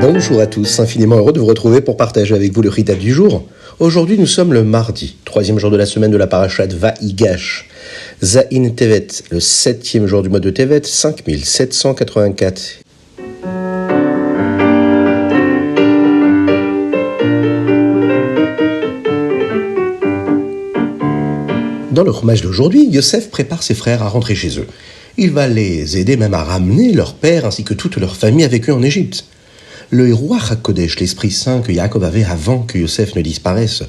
Bonjour à tous, infiniment heureux de vous retrouver pour partager avec vous le Ritat du jour. Aujourd'hui, nous sommes le mardi, 3e jour de la semaine de la parashat Vaïgash. Zaïn Tevet, le 7e jour du mois de Tevet, 5784. Dans le chumash d'aujourd'hui, Yosef prépare ses frères à rentrer chez eux. Il va les aider même à ramener leur père ainsi que toute leur famille avec eux en Égypte. Le Ruach HaKodesh, l'Esprit Saint que Yaakov avait avant que Yosef ne disparaisse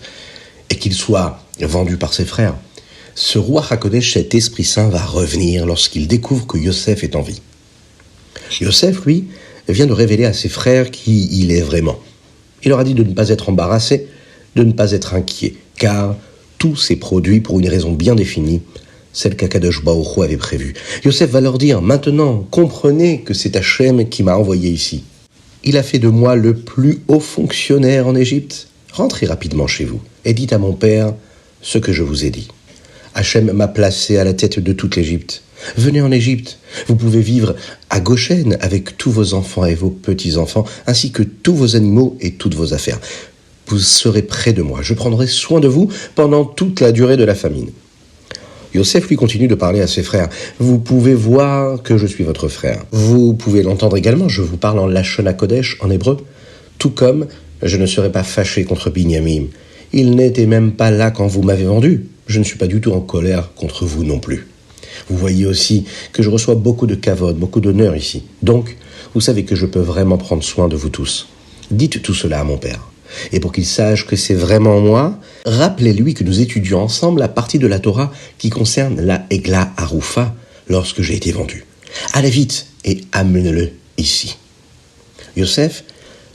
et qu'il soit vendu par ses frères, ce Ruach HaKodesh, cet Esprit Saint, va revenir lorsqu'il découvre que Yosef est en vie. Yosef, lui, vient de révéler à ses frères qui il est vraiment. Il leur a dit de ne pas être embarrassés, de ne pas être inquiets, car tout s'est produit pour une raison bien définie, celle qu'Akadosh Baruch Hu avait prévue. Yosef va leur dire, maintenant, comprenez que c'est Hachem qui m'a envoyé ici. Il a fait de moi le plus haut fonctionnaire en Égypte. Rentrez rapidement chez vous et dites à mon père ce que je vous ai dit. Hachem m'a placé à la tête de toute l'Égypte. Venez en Égypte. Vous pouvez vivre à Goshen avec tous vos enfants et vos petits-enfants, ainsi que tous vos animaux et toutes vos affaires. Vous serez près de moi. Je prendrai soin de vous pendant toute la durée de la famine. Yosef lui continue de parler à ses frères. Vous pouvez voir que je suis votre frère. Vous pouvez l'entendre également, je vous parle en Lashon HaKodesh, en hébreu. Tout comme je ne serai pas fâché contre Binyamin. Il n'était même pas là quand vous m'avez vendu. Je ne suis pas du tout en colère contre vous non plus. Vous voyez aussi que je reçois beaucoup de kavod, beaucoup d'honneur ici. Donc, vous savez que je peux vraiment prendre soin de vous tous. Dites tout cela à mon père. Et pour qu'il sache que c'est vraiment moi, rappelez-lui que nous étudions ensemble la partie de la Torah qui concerne la Egla Arufa lorsque j'ai été vendu. Allez vite et amenez-le ici. Yosef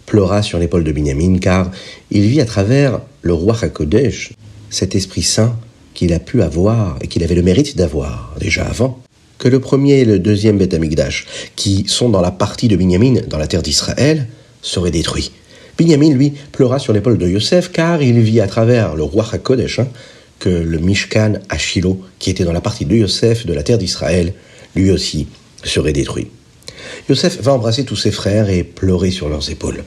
pleura sur l'épaule de Binyamin car il vit à travers le Ruach HaKodesh, cet Esprit Saint qu'il a pu avoir et qu'il avait le mérite d'avoir déjà avant, que le premier et le deuxième Beth Amikdash, qui sont dans la partie de Binyamin, dans la terre d'Israël, seraient détruits. Binyamin, lui, pleura sur l'épaule de Yosef, car il vit à travers le Ruach HaKodesh, que le Mishkan à Shilo, qui était dans la partie de Yosef, de la terre d'Israël, lui aussi serait détruit. Yosef va embrasser tous ses frères et pleurer sur leurs épaules.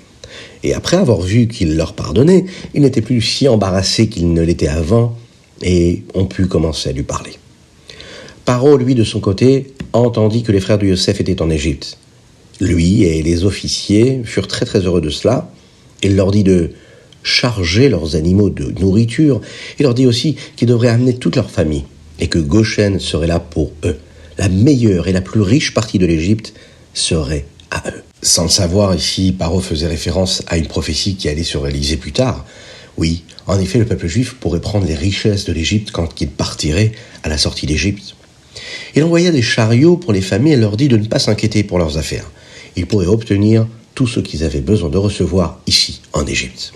Et après avoir vu qu'il leur pardonnait, il n'était plus si embarrassé qu'il ne l'était avant, et on put commencer à lui parler. Paro, lui, de son côté, entendit que les frères de Yosef étaient en Égypte. Lui et les officiers furent très très heureux de cela. Il leur dit de charger leurs animaux de nourriture. Il leur dit aussi qu'ils devraient amener toute leur famille et que Goshen serait là pour eux. La meilleure et la plus riche partie de l'Égypte serait à eux. Sans le savoir, ici, Paro faisait référence à une prophétie qui allait se réaliser plus tard. Oui, en effet, le peuple juif pourrait prendre les richesses de l'Égypte quand il partirait à la sortie d'Égypte. Il envoya des chariots pour les familles et leur dit de ne pas s'inquiéter pour leurs affaires. Ils pourraient obtenir tout ce qu'ils avaient besoin de recevoir ici, en Égypte.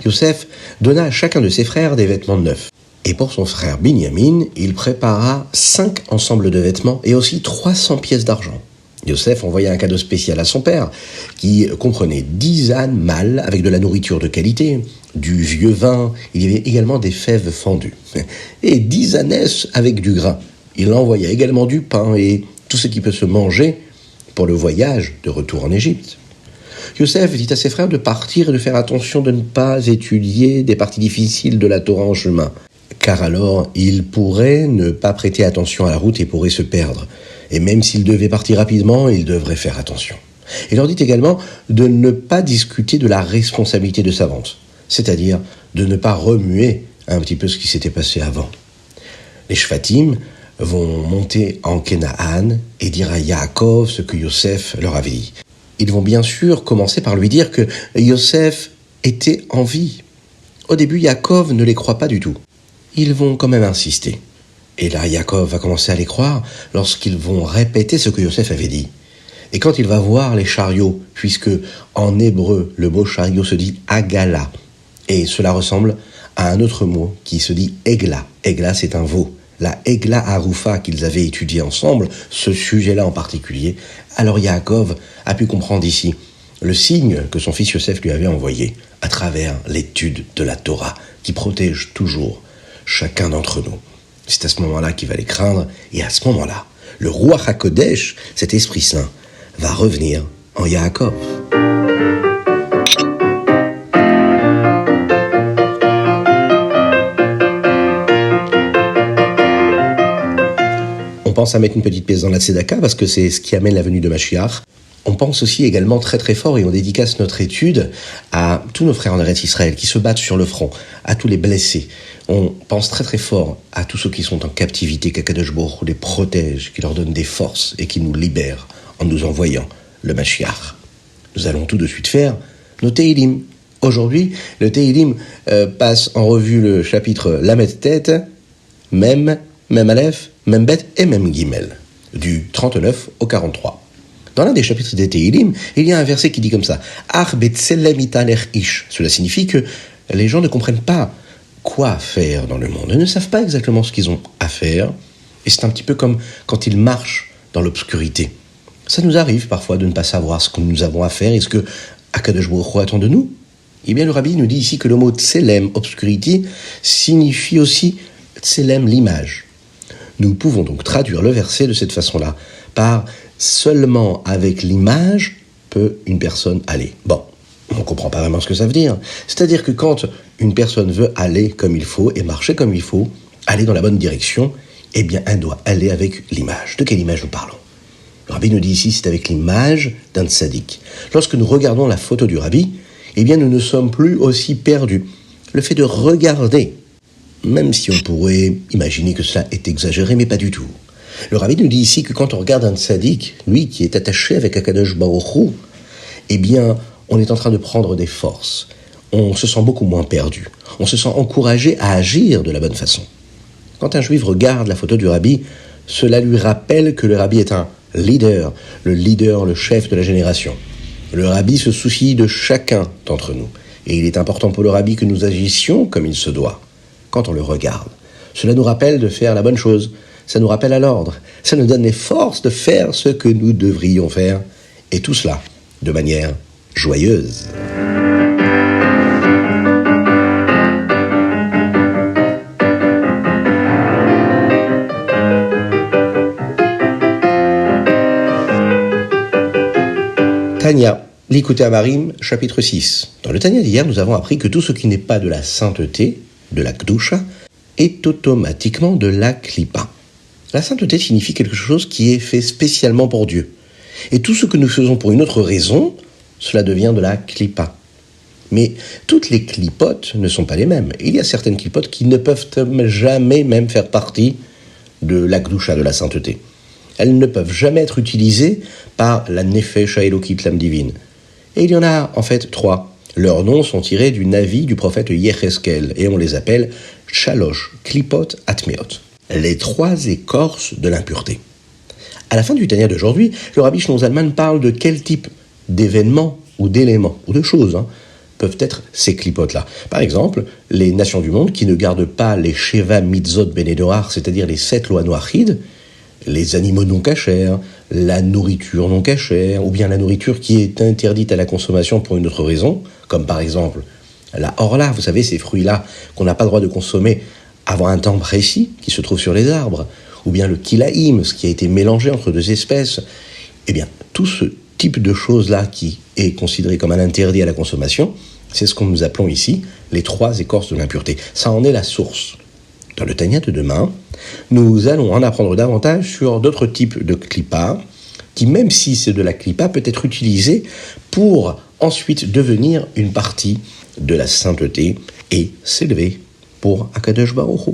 Yosef donna à chacun de ses frères des vêtements neufs. Et pour son frère Binyamin, il prépara 5 ensembles de vêtements et aussi 300 pièces d'argent. Yosef envoya un cadeau spécial à son père, qui comprenait 10 ânes mâles avec de la nourriture de qualité, du vieux vin, il y avait également des fèves fendues, et 10 ânesses avec du grain. Il envoya également du pain et tout ce qui peut se manger pour le voyage de retour en Égypte. Yosef dit à ses frères de partir et de faire attention de ne pas étudier des parties difficiles de la Torah en chemin, car alors ils pourraient ne pas prêter attention à la route et pourraient se perdre. Et même s'ils devaient partir rapidement, ils devraient faire attention. Il leur dit également de ne pas discuter de la responsabilité de sa vente, c'est-à-dire de ne pas remuer un petit peu ce qui s'était passé avant. Les Shvatim vont monter en Kenaan et dire à Yaakov ce que Yosef leur avait dit. Ils vont bien sûr commencer par lui dire que Yosef était en vie. Au début, Yaakov ne les croit pas du tout. Ils vont quand même insister. Et là, Yaakov va commencer à les croire lorsqu'ils vont répéter ce que Yosef avait dit. Et quand il va voir les chariots, puisque en hébreu, le mot chariot se dit agala, et cela ressemble à un autre mot qui se dit egla. Egla, c'est un veau. La Egla Arufa qu'ils avaient étudié ensemble, ce sujet-là en particulier, alors Yaakov a pu comprendre ici le signe que son fils Yosef lui avait envoyé à travers l'étude de la Torah, qui protège toujours chacun d'entre nous. C'est à ce moment-là qu'il va les craindre, et à ce moment-là, le Ruach HaKodesh, cet Esprit Saint, va revenir en Yaakov. pense à mettre une petite pièce dans la tzedaka parce que c'est ce qui amène la venue de Mashiach. On pense aussi également très très fort et on dédicace notre étude à tous nos frères en Eretz Israël qui se battent sur le front, à tous les blessés. On pense très très fort à tous ceux qui sont en captivité, qu'Akadosh Baruch Hu les protège, qui leur donne des forces et qui nous libère en nous envoyant le Mashiach. Nous allons tout de suite faire nos Teilim. Aujourd'hui, le Teilim passe en revue le chapitre Lamed Tet, Mem Aleph, Mem Bet et Mem Gimel, du 39 au 43. Dans l'un des chapitres des Teilim, il y a un verset qui dit comme ça, Ach betzelem italer ish. Cela signifie que les gens ne comprennent pas quoi faire dans le monde. Ils ne savent pas exactement ce qu'ils ont à faire. Et c'est un petit peu comme quand ils marchent dans l'obscurité. Ça nous arrive parfois de ne pas savoir ce que nous avons à faire et ce que Akadosh Baruch Hu attend de nous. Eh bien, le rabbi nous dit ici que le mot tselem, obscurité, signifie aussi tselem, l'image. Nous pouvons donc traduire le verset de cette façon-là, par seulement avec l'image peut une personne aller. Bon, on ne comprend pas vraiment ce que ça veut dire. C'est-à-dire que quand une personne veut aller comme il faut et marcher comme il faut, aller dans la bonne direction, eh bien, elle doit aller avec l'image. De quelle image nous parlons ? Le rabbi nous dit ici, c'est avec l'image d'un tzaddik. Lorsque nous regardons la photo du rabbi, eh bien, nous ne sommes plus aussi perdus. Le fait de regarder, même si on pourrait imaginer que cela est exagéré, mais pas du tout. Le rabbi nous dit ici que quand on regarde un tzaddik, lui qui est attaché avec Akadosh Baruch Hu, eh bien, on est en train de prendre des forces. On se sent beaucoup moins perdu. On se sent encouragé à agir de la bonne façon. Quand un juif regarde la photo du rabbi, cela lui rappelle que le rabbi est un leader, le chef de la génération. Le rabbi se soucie de chacun d'entre nous. Et il est important pour le rabbi que nous agissions comme il se doit. Quand on le regarde, cela nous rappelle de faire la bonne chose. Ça nous rappelle à l'ordre. Ça nous donne les forces de faire ce que nous devrions faire. Et tout cela de manière joyeuse. Tanya, l'Ikouté Amarim, chapitre 6. Dans le Tanya d'hier, nous avons appris que tout ce qui n'est pas de la sainteté, de la Kdusha, est automatiquement de la Klippa. La sainteté signifie quelque chose qui est fait spécialement pour Dieu. Et tout ce que nous faisons pour une autre raison, cela devient de la Klippa. Mais toutes les clipotes ne sont pas les mêmes. Il y a certaines clipotes qui ne peuvent jamais même faire partie de la Kdusha, de la sainteté. Elles ne peuvent jamais être utilisées par la Nefesh HaElokit, l'âme divine. Et il y en a en fait 3. Leurs noms sont tirés du Navi du prophète Yecheskel, et on les appelle Shalosh, Klipot, Atmeot. Les 3 écorces de l'impureté. À la fin du Tanya d'aujourd'hui, le Rabbi Shlomo Zalman parle de quel type d'événements ou d'éléments ou de choses peuvent être ces clipotes-là. Par exemple, les nations du monde qui ne gardent pas les Sheva Mitzot Benedoar, c'est-à-dire les 7 lois noachides, les animaux non cachers, la nourriture non cachère, ou bien la nourriture qui est interdite à la consommation pour une autre raison, comme par exemple la orla, vous savez, ces fruits-là qu'on n'a pas le droit de consommer avant un temps précis, qui se trouve sur les arbres, ou bien le kilaïm, ce qui a été mélangé entre 2 espèces. Eh bien, tout ce type de choses-là qui est considéré comme un interdit à la consommation, c'est ce que nous appelons ici les 3 écorces de l'impureté. Ça en est la source. Dans le Tanya de demain, nous allons en apprendre davantage sur d'autres types de klippa, qui même si c'est de la klippa, peut être utilisé pour ensuite devenir une partie de la sainteté et s'élever pour Akadosh Baruch Hu.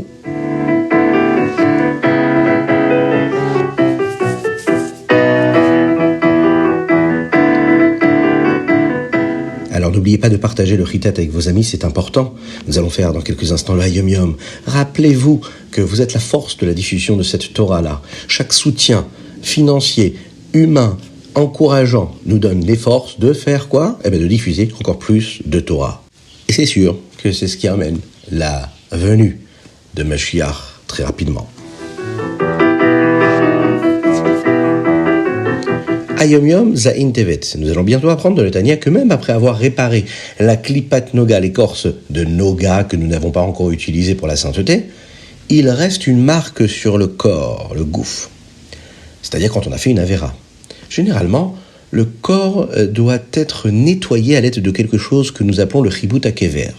Alors n'oubliez pas de partager le Chitat avec vos amis, c'est important. Nous allons faire dans quelques instants le Hayom Yom. Rappelez-vous que vous êtes la force de la diffusion de cette Torah-là. Chaque soutien financier, humain, encourageant nous donne les forces de faire quoi ? Eh bien de diffuser encore plus de Torah. Et c'est sûr que c'est ce qui amène la venue de Mashiach très rapidement. Hayom Yom Zain Tevet. Nous allons bientôt apprendre dans le Tanya que même après avoir réparé la Klipat Noga, l'écorce de Noga que nous n'avons pas encore utilisée pour la sainteté, il reste une marque sur le corps, le gouffre. C'est-à-dire quand on a fait une avéra. Généralement, le corps doit être nettoyé à l'aide de quelque chose que nous appelons le Chibut HaKever.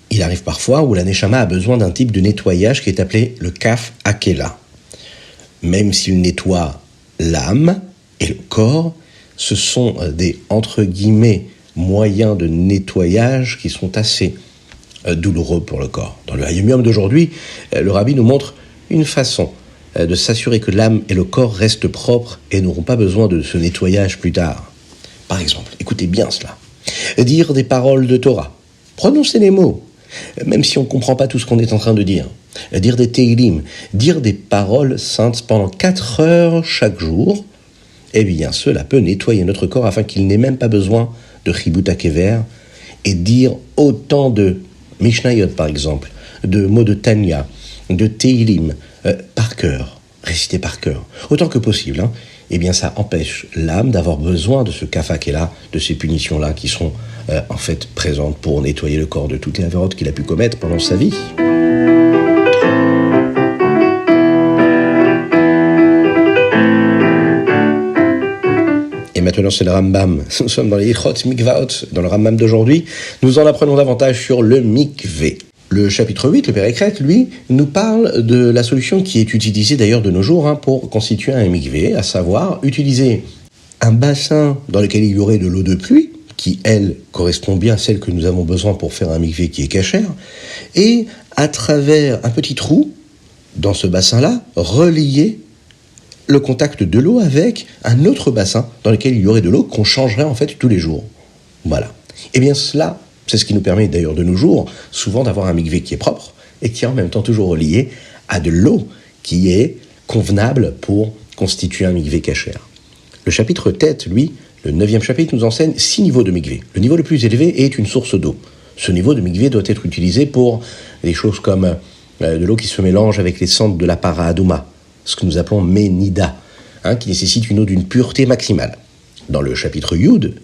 Il arrive parfois où la Neshama a besoin d'un type de nettoyage qui est appelé le Kaf Akela. même s'il nettoie l'âme et le corps, ce sont des, entre guillemets, moyens de nettoyage qui sont assez douloureux pour le corps. Dans le Hayom Yom d'aujourd'hui, le rabbi nous montre une façon de s'assurer que l'âme et le corps restent propres et n'auront pas besoin de ce nettoyage plus tard. Par exemple, écoutez bien cela, dire des paroles de Torah, prononcer les mots, même si on ne comprend pas tout ce qu'on est en train de dire, dire des Teilim, dire des paroles saintes pendant 4 heures chaque jour, eh bien cela peut nettoyer notre corps afin qu'il n'ait même pas besoin de Chibut HaKever et dire autant de Mishnayot par exemple, de mots de Tanya, de Teilim, par cœur, réciter par cœur, autant que possible, hein. Eh bien ça empêche l'âme d'avoir besoin de ce kafak-là, de ces punitions-là qui sont en fait présentes pour nettoyer le corps de toutes les avérotes qu'il a pu commettre pendant sa vie. Et maintenant c'est le Rambam. Nous sommes dans les Ilchot Mikvaot, dans le Rambam d'aujourd'hui. Nous en apprenons davantage sur le mikvé. Le chapitre 8, le Père Ekret, lui, nous parle de la solution qui est utilisée d'ailleurs de nos jours pour constituer un mikvé, à savoir utiliser un bassin dans lequel il y aurait de l'eau de pluie, qui, elle, correspond bien à celle que nous avons besoin pour faire un mikvé qui est cachère, et à travers un petit trou, dans ce bassin-là, relier le contact de l'eau avec un autre bassin dans lequel il y aurait de l'eau qu'on changerait en fait tous les jours. Voilà. Et bien cela, c'est ce qui nous permet d'ailleurs de nos jours souvent d'avoir un mikvé qui est propre et qui est en même temps toujours relié à de l'eau qui est convenable pour constituer un mikvé cachère. Le chapitre tête, lui, le 9e chapitre, nous enseigne 6 niveaux de mikvé. Le niveau le plus élevé est une source d'eau. Ce niveau de mikvé doit être utilisé pour des choses comme de l'eau qui se mélange avec les cendres de la para adouma, ce que nous appelons menida, qui nécessite une eau d'une pureté maximale. Dans le chapitre Yud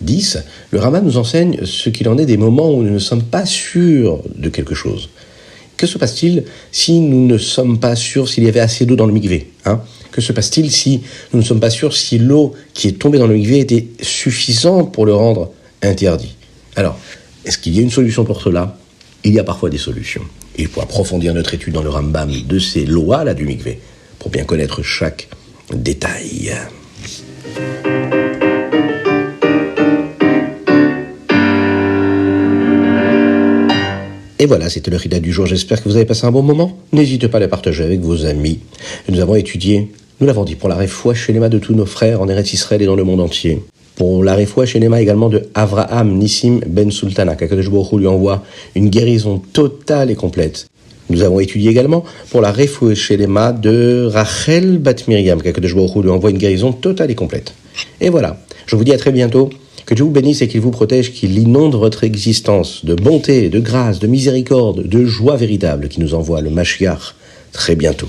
10, le Rambam nous enseigne ce qu'il en est des moments où nous ne sommes pas sûrs de quelque chose. Que se passe-t-il si nous ne sommes pas sûrs s'il y avait assez d'eau dans le mikvé, Que se passe-t-il si nous ne sommes pas sûrs si l'eau qui est tombée dans le mikvé était suffisante pour le rendre interdit? Alors, est-ce qu'il y a une solution pour cela? Il y a parfois des solutions. Il faut approfondir notre étude dans le Rambam de ces lois-là du mikvé pour bien connaître chaque détail. Et voilà, c'était le Rida du jour. J'espère que vous avez passé un bon moment. N'hésitez pas à le partager avec vos amis. Nous avons étudié, nous l'avons dit, pour la Refoua Shelema de tous nos frères en Eretz Israël et dans le monde entier. Pour la Refoua Shelema également de Avraham Nissim Ben Sultana, qu'Akadosh Baruch Hu lui envoie une guérison totale et complète. Nous avons étudié également pour la Refoua Shelema de Rachel Bat Miriam, qu'Akadosh Baruch Hu lui envoie une guérison totale et complète. Et voilà, je vous dis à très bientôt. Que Dieu vous bénisse et qu'il vous protège, qu'il inonde votre existence de bonté, de grâce, de miséricorde, de joie véritable, qui nous envoie le Mashiach très bientôt.